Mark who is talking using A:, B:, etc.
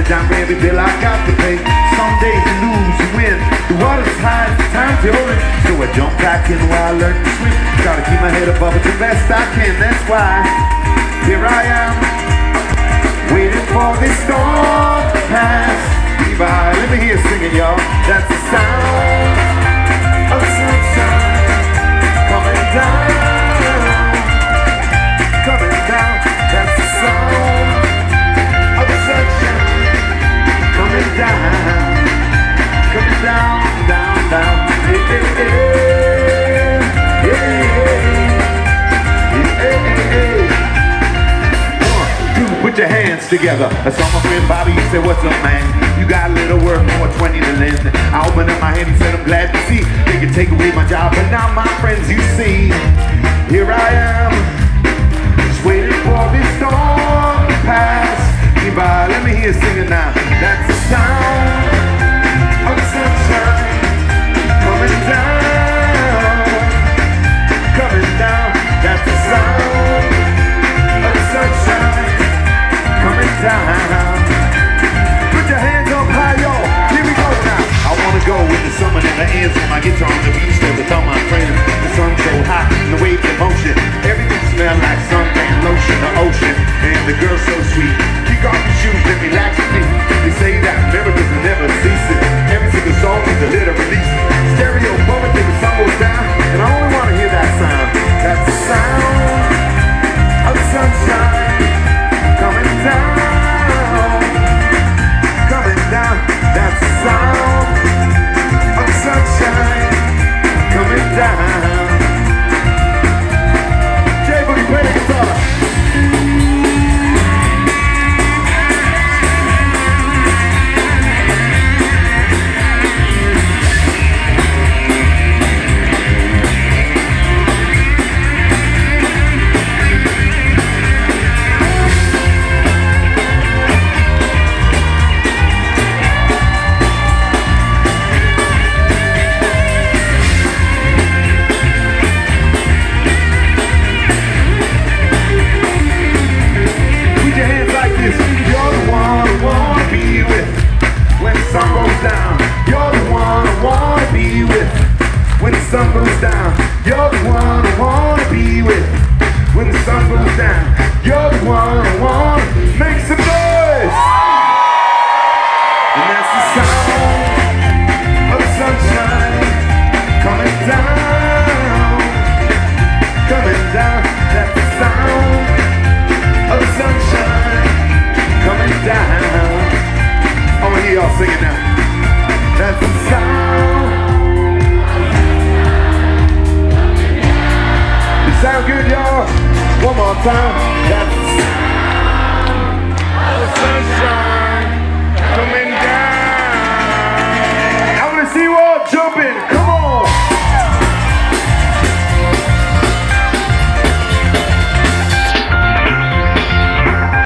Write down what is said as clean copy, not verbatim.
A: dime for every bill I got to pay. Some days you lose, you win. The water's high, it's time to hold it. So I jump back in while I learn to swim. Gotta keep my head above it the best I can. That's why here I am, waiting for this storm to pass me by. Let me hear you singing, y'all. That's the sound of the sunshine coming down, coming down. That's the sound of the sunshine coming down, coming down, down, down. Yeah, yeah, yeah, yeah, yeah, yeah. Put your hands together. I saw my friend Bobby, he said, what's up, man? You got a little work, more 20 to lend. I opened up my hand, he said, I'm glad to see they can take away my job, but now my friends, you see, here I am, just waiting for this storm to pass me by. Let me hear you singing now. That's the sound of the sunshine coming down, coming down. That's the sound of the sunshine coming down. Put your hands up high, y'all. Here we go now. I wanna go with the summer never ends. With my guitar on the beach there with all my friends. The sun's so hot and the waves of motion. Everything smells like suntan lotion, the ocean, and the girl's so sweet. Kick off your shoes and relax your feet. They say that miracles will never cease it. Every single song is a little release. Stereo moment till the sun goes down, and I only wanna hear that sound. That's the sound of the sunshine coming down, coming down. That's the sound of the sunshine coming down. Jay Boogie, play the guitar. When the sun goes down, you're the one I wanna be with. When the sun goes down, you're the one I wanna make some noise. And that's the sound of the sunshine coming down, coming down. That's the sound of the sunshine coming down. I wanna hear y'all singing now. That's the sound. Sound good, y'all? One more time.